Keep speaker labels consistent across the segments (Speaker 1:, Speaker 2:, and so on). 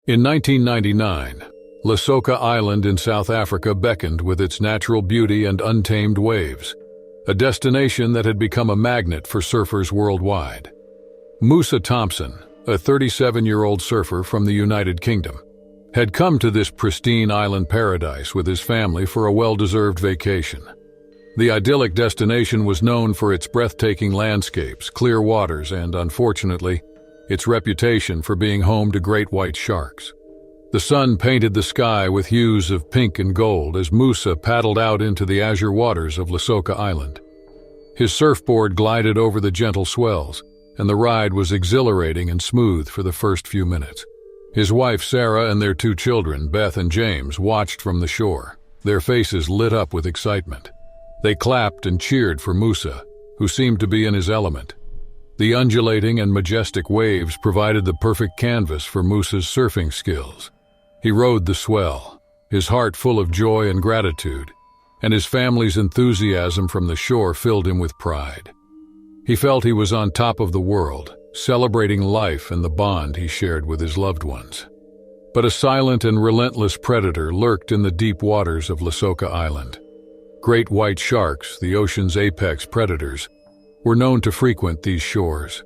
Speaker 1: In 1999, Lesoka Island in South Africa beckoned with its natural beauty and untamed waves, a destination that had become a magnet for surfers worldwide. Musa Thompson, a 37-year-old surfer from the United Kingdom, had come to this pristine island paradise with his family for a well-deserved vacation. The idyllic destination was known for its breathtaking landscapes, clear waters, and, unfortunately, its reputation for being home to great white sharks. The sun painted the sky with hues of pink and gold as Musa paddled out into the azure waters of Lesoka Island. His surfboard glided over the gentle swells, and the ride was exhilarating and smooth for the first few minutes. His wife Sarah and their two children, Beth and James, watched from the shore, their faces lit up with excitement. They clapped and cheered for Musa, who seemed to be in his element. The undulating and majestic waves provided the perfect canvas for Musa's surfing skills. He rode the swell, his heart full of joy and gratitude, and his family's enthusiasm from the shore filled him with pride. He felt he was on top of the world, celebrating life and the bond he shared with his loved ones. But a silent and relentless predator lurked in the deep waters of Lesoka Island. Great white sharks, the ocean's apex predators, were known to frequent these shores.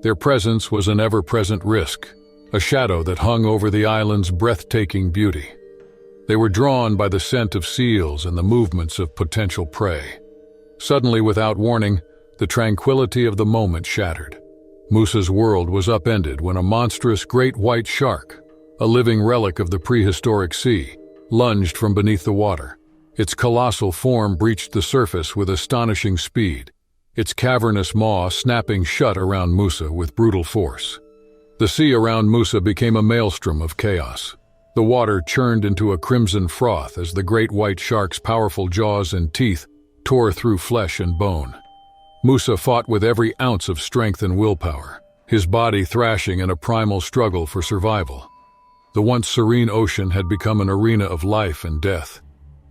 Speaker 1: Their presence was an ever-present risk, a shadow that hung over the island's breathtaking beauty. They were drawn by the scent of seals and the movements of potential prey. Suddenly, without warning, the tranquility of the moment shattered. Musa's world was upended when a monstrous great white shark, a living relic of the prehistoric sea, lunged from beneath the water. Its colossal form breached the surface with astonishing speed, its cavernous maw snapping shut around Musa with brutal force. The sea around Musa became a maelstrom of chaos. The water churned into a crimson froth as the great white shark's powerful jaws and teeth tore through flesh and bone. Musa fought with every ounce of strength and willpower, his body thrashing in a primal struggle for survival. The once serene ocean had become an arena of life and death.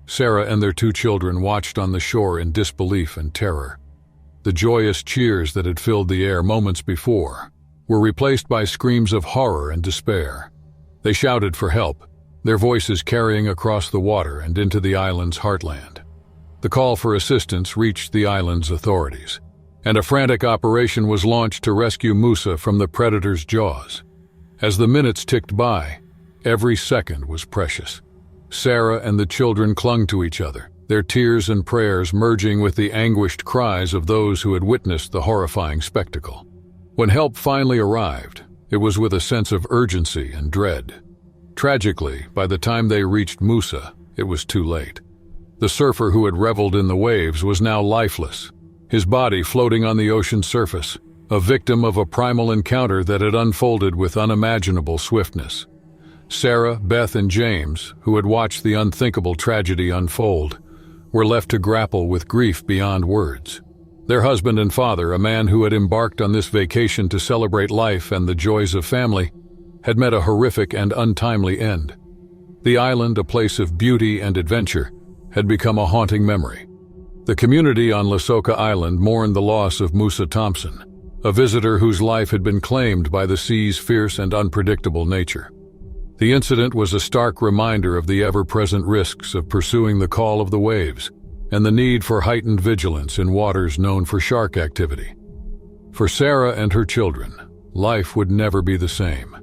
Speaker 1: Sarah and their two children watched on the shore in disbelief and terror. The joyous cheers that had filled the air moments before were replaced by screams of horror and despair. They shouted for help, their voices carrying across the water and into the island's heartland. The call for assistance reached the island's authorities, and a frantic operation was launched to rescue Musa from the predator's jaws. As the minutes ticked by, every second was precious. Sarah and the children clung to each other, their tears and prayers merging with the anguished cries of those who had witnessed the horrifying spectacle. When help finally arrived, it was with a sense of urgency and dread. Tragically, by the time they reached Musa, it was too late. The surfer who had reveled in the waves was now lifeless, his body floating on the ocean's surface, a victim of a primal encounter that had unfolded with unimaginable swiftness. Sarah, Beth, and James, who had watched the unthinkable tragedy unfold, were left to grapple with grief beyond words. Their husband and father, a man who had embarked on this vacation to celebrate life and the joys of family, had met a horrific and untimely end. The island, a place of beauty and adventure, had become a haunting memory. The community on Lesoka Island mourned the loss of Musa Thompson, a visitor whose life had been claimed by the sea's fierce and unpredictable nature. The incident was a stark reminder of the ever-present risks of pursuing the call of the waves and the need for heightened vigilance in waters known for shark activity. For Sarah and her children, life would never be the same.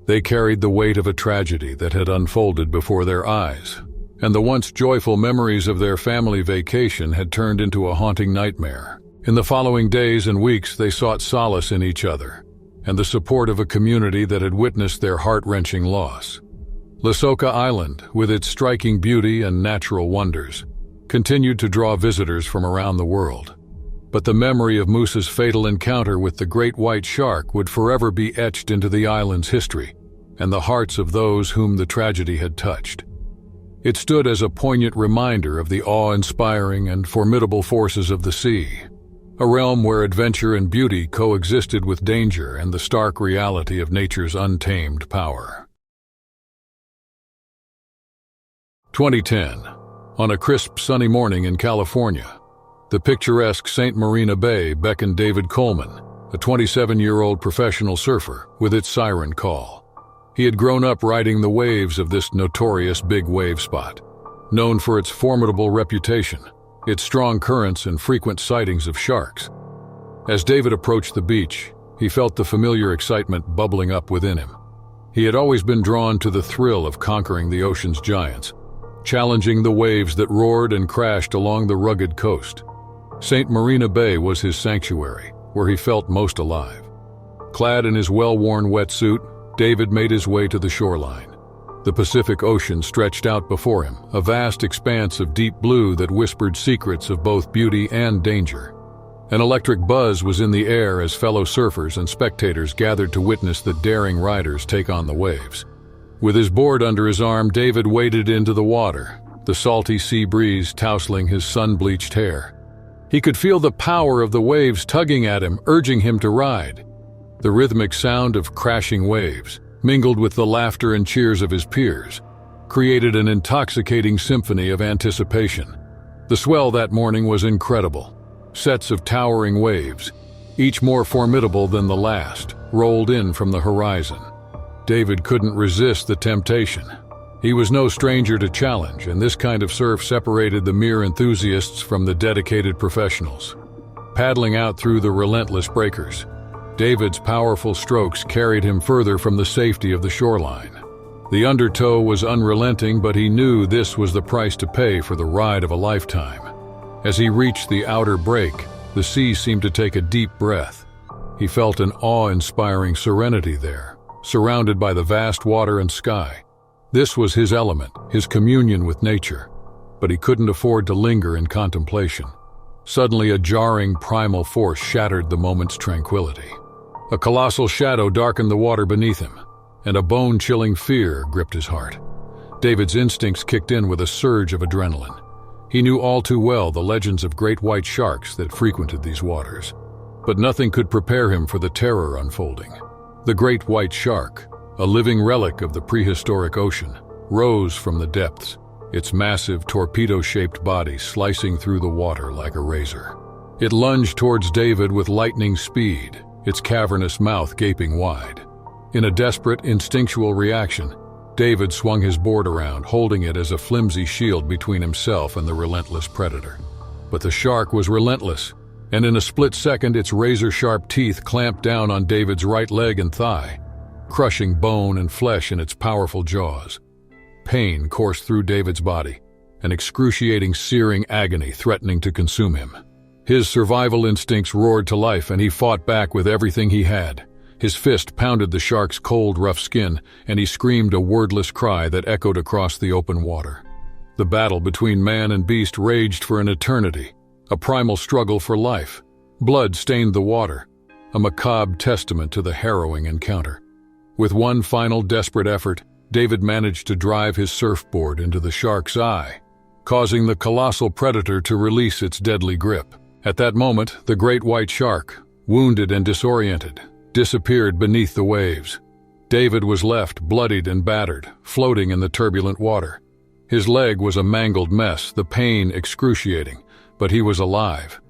Speaker 1: They carried the weight of a tragedy that had unfolded before their eyes, and the once joyful memories of their family vacation had turned into a haunting nightmare. In the following days and weeks, they sought solace in each other and the support of a community that had witnessed their heart-wrenching loss. Lesoka Island, with its striking beauty and natural wonders, continued to draw visitors from around the world. But the memory of Musa's fatal encounter with the great white shark would forever be etched into the island's history and the hearts of those whom the tragedy had touched. It stood as a poignant reminder of the awe-inspiring and formidable forces of the sea, a realm where adventure and beauty coexisted with danger and the stark reality of nature's untamed power. 2010. On a crisp, sunny morning in California, the picturesque St. Marina Bay beckoned David Coleman, a 27-year-old professional surfer, with its siren call. He had grown up riding the waves of this notorious big wave spot, known for its formidable reputation, its strong currents and frequent sightings of sharks. As David approached the beach, he felt the familiar excitement bubbling up within him. He had always been drawn to the thrill of conquering the ocean's giants, challenging the waves that roared and crashed along the rugged coast. St. Marina Bay was his sanctuary, where he felt most alive. Clad in his well-worn wetsuit, David made his way to the shoreline. The Pacific Ocean stretched out before him, a vast expanse of deep blue that whispered secrets of both beauty and danger. An electric buzz was in the air as fellow surfers and spectators gathered to witness the daring riders take on the waves. With his board under his arm, David waded into the water, the salty sea breeze tousling his sun-bleached hair. He could feel the power of the waves tugging at him, urging him to ride. The rhythmic sound of crashing waves, mingled with the laughter and cheers of his peers, created an intoxicating symphony of anticipation. The swell that morning was incredible. Sets of towering waves, each more formidable than the last, rolled in from the horizon. David couldn't resist the temptation. He was no stranger to challenge, and this kind of surf separated the mere enthusiasts from the dedicated professionals. Paddling out through the relentless breakers, David's powerful strokes carried him further from the safety of the shoreline. The undertow was unrelenting, but he knew this was the price to pay for the ride of a lifetime. As he reached the outer break, the sea seemed to take a deep breath. He felt an awe-inspiring serenity there, surrounded by the vast water and sky. This was his element, his communion with nature, but he couldn't afford to linger in contemplation. Suddenly, a jarring primal force shattered the moment's tranquility. A colossal shadow darkened the water beneath him, and a bone-chilling fear gripped his heart. David's instincts kicked in with a surge of adrenaline. He knew all too well the legends of great white sharks that frequented these waters, but nothing could prepare him for the terror unfolding. The great white shark, a living relic of the prehistoric ocean, rose from the depths, its massive torpedo-shaped body slicing through the water like a razor. It lunged towards David with lightning speed, its cavernous mouth gaping wide. In a desperate, instinctual reaction, David swung his board around, holding it as a flimsy shield between himself and the relentless predator. But the shark was relentless, and in a split second its razor-sharp teeth clamped down on David's right leg and thigh, crushing bone and flesh in its powerful jaws. Pain coursed through David's body, an excruciating, searing agony threatening to consume him. His survival instincts roared to life, and he fought back with everything he had. His fist pounded the shark's cold, rough skin, and he screamed a wordless cry that echoed across the open water. The battle between man and beast raged for an eternity, a primal struggle for life. Blood stained the water, a macabre testament to the harrowing encounter. With one final desperate effort, David managed to drive his surfboard into the shark's eye, causing the colossal predator to release its deadly grip. At that moment, the great white shark, wounded and disoriented, disappeared beneath the waves. David was left, bloodied and battered, floating in the turbulent water. His leg was a mangled mess, the pain excruciating, but he was alive.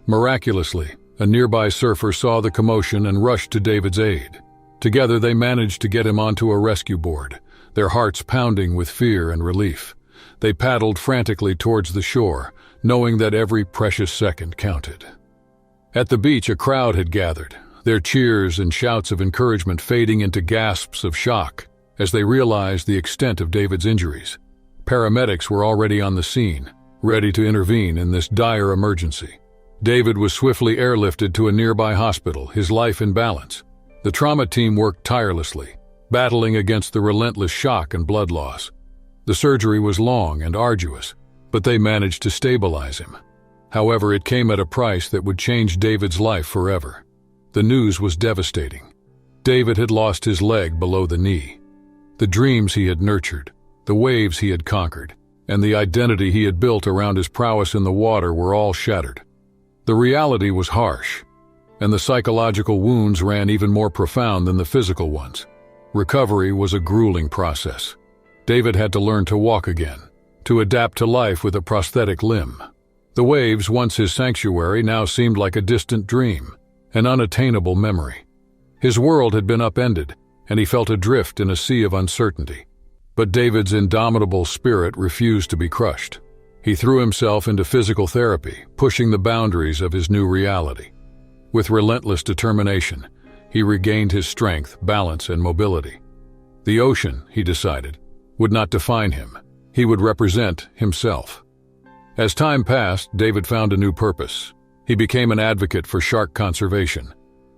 Speaker 1: Miraculously, a nearby surfer saw the commotion and rushed to David's aid. Together they managed to get him onto a rescue board, their hearts pounding with fear and relief. They paddled frantically towards the shore, knowing that every precious second counted. At the beach, a crowd had gathered, their cheers and shouts of encouragement fading into gasps of shock as they realized the extent of David's injuries. Paramedics were already on the scene, ready to intervene in this dire emergency. David was swiftly airlifted to a nearby hospital, his life in balance. The trauma team worked tirelessly, battling against the relentless shock and blood loss. The surgery was long and arduous, but they managed to stabilize him. However, it came at a price that would change David's life forever. The news was devastating. David had lost his leg below the knee. The dreams he had nurtured, the waves he had conquered, and the identity he had built around his prowess in the water were all shattered. The reality was harsh, and the psychological wounds ran even more profound than the physical ones. Recovery was a grueling process. David had to learn to walk again, to adapt to life with a prosthetic limb. The waves, once his sanctuary, now seemed like a distant dream, an unattainable memory. His world had been upended, and he felt adrift in a sea of uncertainty. But David's indomitable spirit refused to be crushed. He threw himself into physical therapy, pushing the boundaries of his new reality. With relentless determination, he regained his strength, balance, and mobility. The ocean, he decided, would not define him. He would represent himself. As time passed, David found a new purpose. He became an advocate for shark conservation,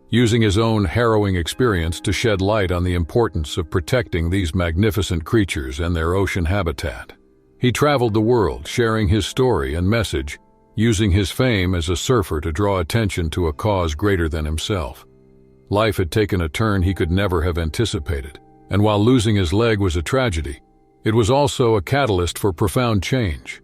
Speaker 1: using his own harrowing experience to shed light on the importance of protecting these magnificent creatures and their ocean habitat. He traveled the world, sharing his story and message, using his fame as a surfer to draw attention to a cause greater than himself. Life had taken a turn he could never have anticipated, and while losing his leg was a tragedy, it was also a catalyst for profound change.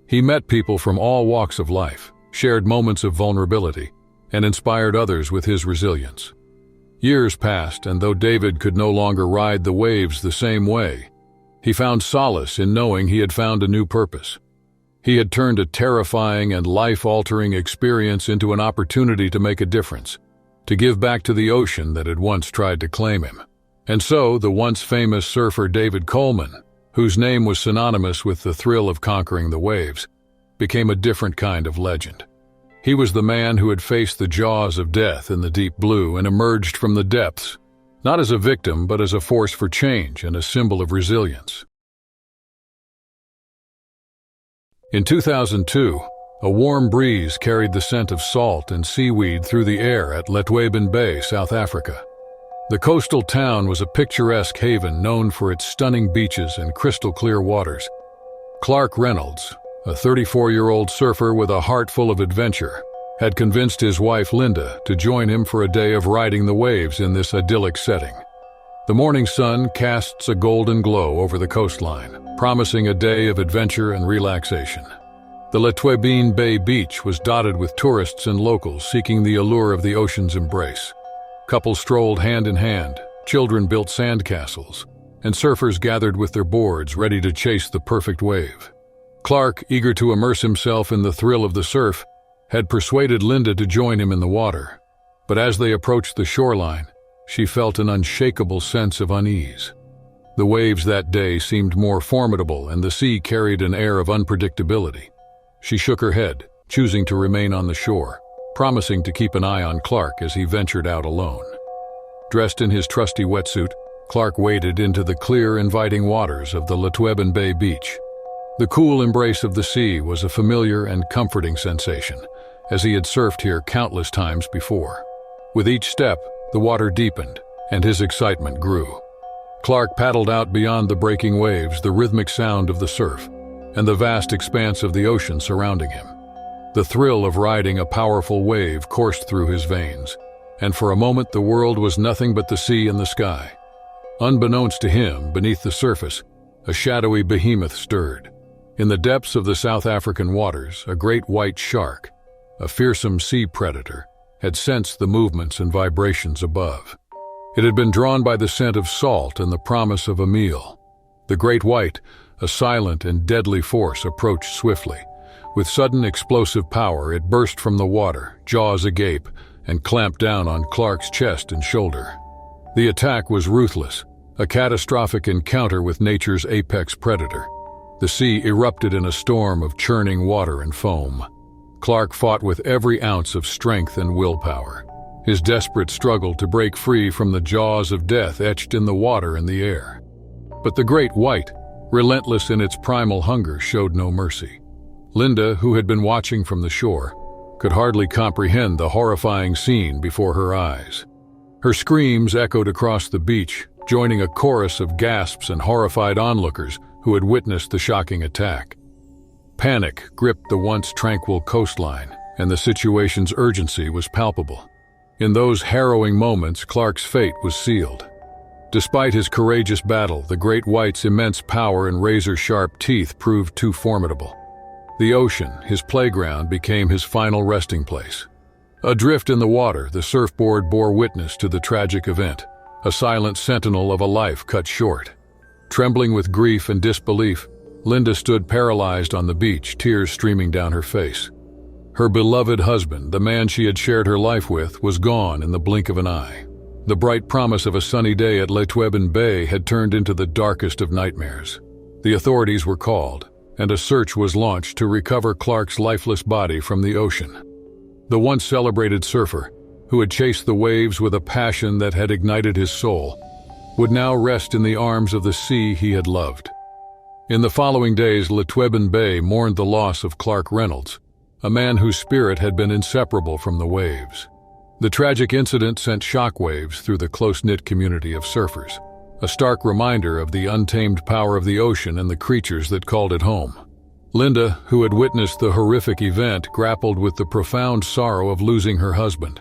Speaker 1: He met people from all walks of life, shared moments of vulnerability, and inspired others with his resilience. Years passed, and though David could no longer ride the waves the same way, he found solace in knowing he had found a new purpose. He had turned a terrifying and life-altering experience into an opportunity to make a difference, to give back to the ocean that had once tried to claim him. And so, the once famous surfer David Coleman, whose name was synonymous with the thrill of conquering the waves, became a different kind of legend. He was the man who had faced the jaws of death in the deep blue and emerged from the depths, not as a victim but as a force for change and a symbol of resilience. In 2002, a warm breeze carried the scent of salt and seaweed through the air at Letweben Bay, South Africa. The coastal town was a picturesque haven known for its stunning beaches and crystal-clear waters. Clark Reynolds, a 34-year-old surfer with a heart full of adventure, had convinced his wife Linda to join him for a day of riding the waves in this idyllic setting. The morning sun casts a golden glow over the coastline, promising a day of adventure and relaxation. The Letweben Bay beach was dotted with tourists and locals seeking the allure of the ocean's embrace. Couples strolled hand in hand, children built sandcastles, and surfers gathered with their boards ready to chase the perfect wave. Clark, eager to immerse himself in the thrill of the surf, had persuaded Linda to join him in the water. But as they approached the shoreline, she felt an unshakable sense of unease. The waves that day seemed more formidable, and the sea carried an air of unpredictability. She shook her head, choosing to remain on the shore, promising to keep an eye on Clark as he ventured out alone. Dressed in his trusty wetsuit, Clark waded into the clear, inviting waters of the Letweben Bay beach. The cool embrace of the sea was a familiar and comforting sensation, as he had surfed here countless times before. With each step, the water deepened, and his excitement grew. Clark paddled out beyond the breaking waves, the rhythmic sound of the surf, and the vast expanse of the ocean surrounding him. The thrill of riding a powerful wave coursed through his veins, and for a moment the world was nothing but the sea and the sky. Unbeknownst to him, beneath the surface, a shadowy behemoth stirred. In the depths of the South African waters, a great white shark, a fearsome sea predator, had sensed the movements and vibrations above. It had been drawn by the scent of salt and the promise of a meal. The great white, a silent and deadly force, approached swiftly. With sudden explosive power, it burst from the water, jaws agape, and clamped down on Clark's chest and shoulder. The attack was ruthless, a catastrophic encounter with nature's apex predator. The sea erupted in a storm of churning water and foam. Clark fought with every ounce of strength and willpower, his desperate struggle to break free from the jaws of death etched in the water and the air. But the great white, relentless in its primal hunger, showed no mercy. Linda, who had been watching from the shore, could hardly comprehend the horrifying scene before her eyes. Her screams echoed across the beach, joining a chorus of gasps and horrified onlookers who had witnessed the shocking attack. Panic gripped the once tranquil coastline, and the situation's urgency was palpable. In those harrowing moments, Clark's fate was sealed. Despite his courageous battle, the great white's immense power and razor-sharp teeth proved too formidable. The ocean, his playground, became his final resting place. Adrift in the water, the surfboard bore witness to the tragic event, a silent sentinel of a life cut short. Trembling with grief and disbelief, Linda stood paralyzed on the beach, tears streaming down her face. Her beloved husband, the man she had shared her life with, was gone in the blink of an eye. The bright promise of a sunny day at Lesoka Bay had turned into the darkest of nightmares. The authorities were called, and a search was launched to recover Clark's lifeless body from the ocean. The once celebrated surfer, who had chased the waves with a passion that had ignited his soul, would now rest in the arms of the sea he had loved. In the following days, Lesoka Bay mourned the loss of Clark Reynolds, a man whose spirit had been inseparable from the waves. The tragic incident sent shockwaves through the close-knit community of surfers, a stark reminder of the untamed power of the ocean and the creatures that called it home. Linda, who had witnessed the horrific event, grappled with the profound sorrow of losing her husband.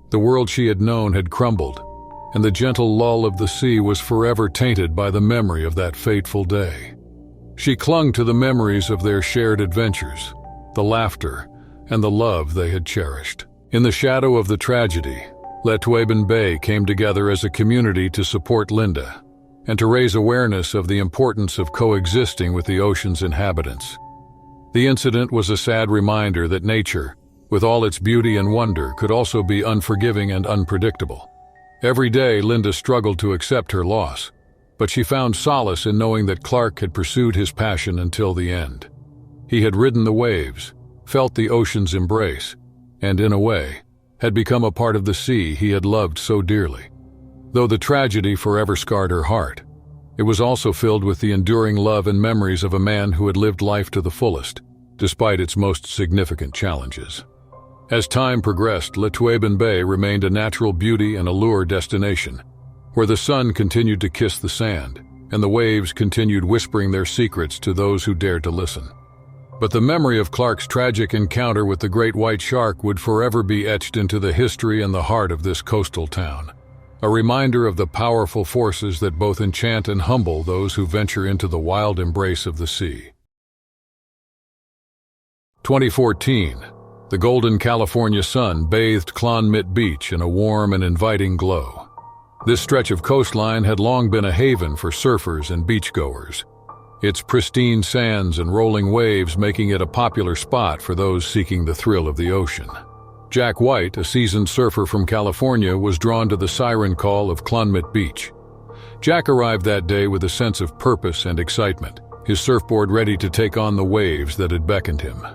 Speaker 1: The world she had known had crumbled, and the gentle lull of the sea was forever tainted by the memory of that fateful day. She clung to the memories of their shared adventures, the laughter, and the love they had cherished. In the shadow of the tragedy, Lesoka Bay came together as a community to support Linda and to raise awareness of the importance of coexisting with the ocean's inhabitants. The incident was a sad reminder that nature, with all its beauty and wonder, could also be unforgiving and unpredictable. Every day, Linda struggled to accept her loss, but she found solace in knowing that Clark had pursued his passion until the end. He had ridden the waves, felt the ocean's embrace, and in a way, had become a part of the sea he had loved so dearly. Though the tragedy forever scarred her heart, it was also filled with the enduring love and memories of a man who had lived life to the fullest, despite its most significant challenges. As time progressed, Lesoka Bay remained a natural beauty and allure destination, where the sun continued to kiss the sand, and the waves continued whispering their secrets to those who dared to listen. But the memory of Clark's tragic encounter with the great white shark would forever be etched into the history and the heart of this coastal town, a reminder of the powerful forces that both enchant and humble those who venture into the wild embrace of the sea. 2014, the golden California sun bathed Clonmit Beach in a warm and inviting glow. This stretch of coastline had long been a haven for surfers and beachgoers, its pristine sands and rolling waves making it a popular spot for those seeking the thrill of the ocean. Jack White, a seasoned surfer from California, was drawn to the siren call of Clonmit Beach. Jack arrived that day with a sense of purpose and excitement, his surfboard ready to take on the waves that had beckoned him.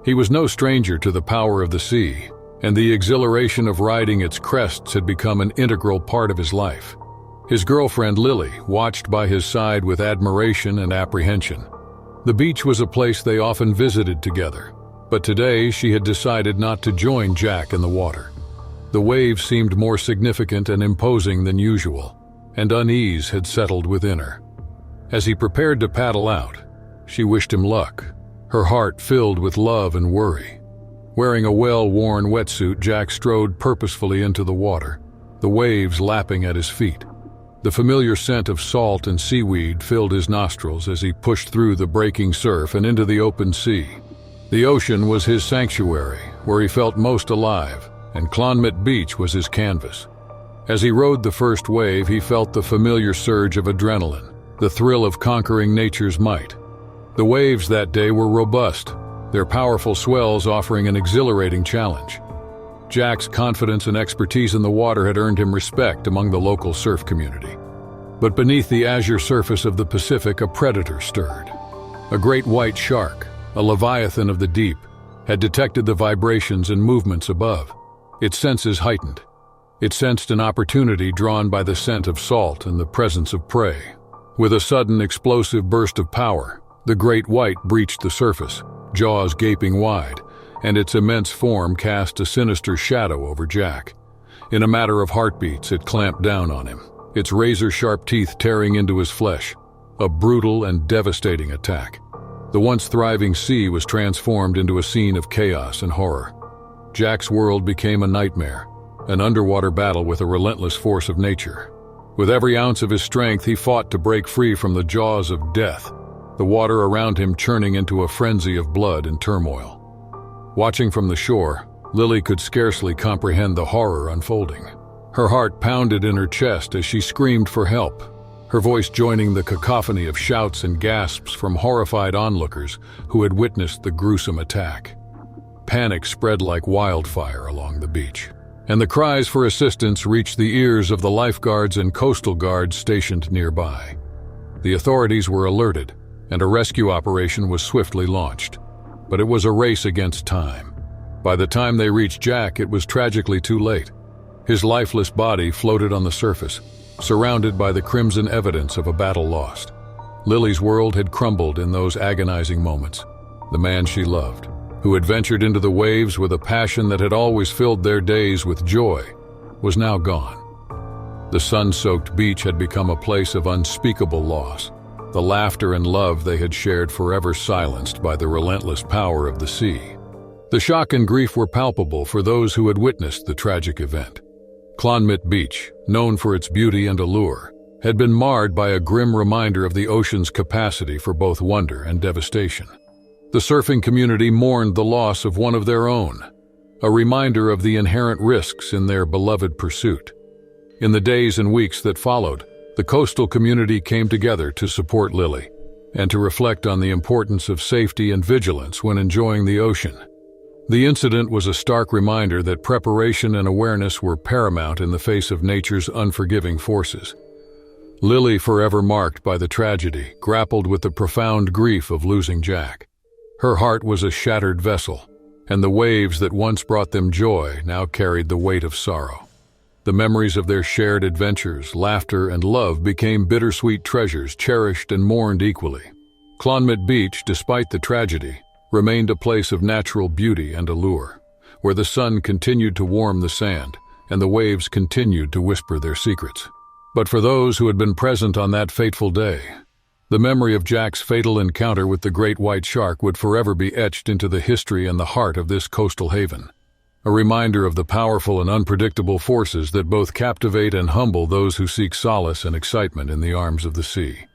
Speaker 1: He was no stranger to the power of the sea, and the exhilaration of riding its crests had become an integral part of his life. His girlfriend, Lily, watched by his side with admiration and apprehension. The beach was a place they often visited together, but today she had decided not to join Jack in the water. The waves seemed more significant and imposing than usual, and unease had settled within her. As he prepared to paddle out, she wished him luck, her heart filled with love and worry. Wearing a well-worn wetsuit, Jack strode purposefully into the water, the waves lapping at his feet. The familiar scent of salt and seaweed filled his nostrils as he pushed through the breaking surf and into the open sea. The ocean was his sanctuary, where he felt most alive, and Clonmit Beach was his canvas. As he rode the first wave, he felt the familiar surge of adrenaline, the thrill of conquering nature's might. The waves that day were robust, their powerful swells offering an exhilarating challenge. Jack's confidence and expertise in the water had earned him respect among the local surf community. But beneath the azure surface of the Pacific, a predator stirred. A great white shark, a leviathan of the deep, had detected the vibrations and movements above. Its senses heightened. It sensed an opportunity drawn by the scent of salt and the presence of prey. With a sudden explosive burst of power, the great white breached the surface, jaws gaping wide, and its immense form cast a sinister shadow over Jack. In a matter of heartbeats, it clamped down on him, its razor-sharp teeth tearing into his flesh. A brutal and devastating attack. The once thriving sea was transformed into a scene of chaos and horror. Jack's world became a nightmare, an underwater battle with a relentless force of nature. With every ounce of his strength, he fought to break free from the jaws of death, the water around him churning into a frenzy of blood and turmoil. Watching from the shore, Lily could scarcely comprehend the horror unfolding. Her heart pounded in her chest as she screamed for help, her voice joining the cacophony of shouts and gasps from horrified onlookers who had witnessed the gruesome attack. Panic spread like wildfire along the beach. and the cries for assistance reached the ears of the lifeguards and coastal guards stationed nearby. The authorities were alerted, and a rescue operation was swiftly launched. But it was a race against time. By the time they reached Jack, it was tragically too late. His lifeless body floated on the surface, surrounded by the crimson evidence of a battle lost. Lily's world had crumbled in those agonizing moments. The man she loved, who had ventured into the waves with a passion that had always filled their days with joy, was now gone. The sun-soaked beach had become a place of unspeakable loss, the laughter and love they had shared forever silenced by the relentless power of the sea. The shock and grief were palpable for those who had witnessed the tragic event. Clonmert Beach, known for its beauty and allure, had been marred by a grim reminder of the ocean's capacity for both wonder and devastation. The surfing community mourned the loss of one of their own, a reminder of the inherent risks in their beloved pursuit. In the days and weeks that followed, the coastal community came together to support Lily and to reflect on the importance of safety and vigilance when enjoying the ocean. The incident was a stark reminder that preparation and awareness were paramount in the face of nature's unforgiving forces. Lily, forever marked by the tragedy, grappled with the profound grief of losing Jack. Her heart was a shattered vessel, and the waves that once brought them joy now carried the weight of sorrow. The memories of their shared adventures, laughter, and love became bittersweet treasures cherished and mourned equally. Clonmert Beach, despite the tragedy, remained a place of natural beauty and allure, where the sun continued to warm the sand and the waves continued to whisper their secrets. But for those who had been present on that fateful day, the memory of Jack's fatal encounter with the great white shark would forever be etched into the history and the heart of this coastal haven, a reminder of the powerful and unpredictable forces that both captivate and humble those who seek solace and excitement in the arms of the sea.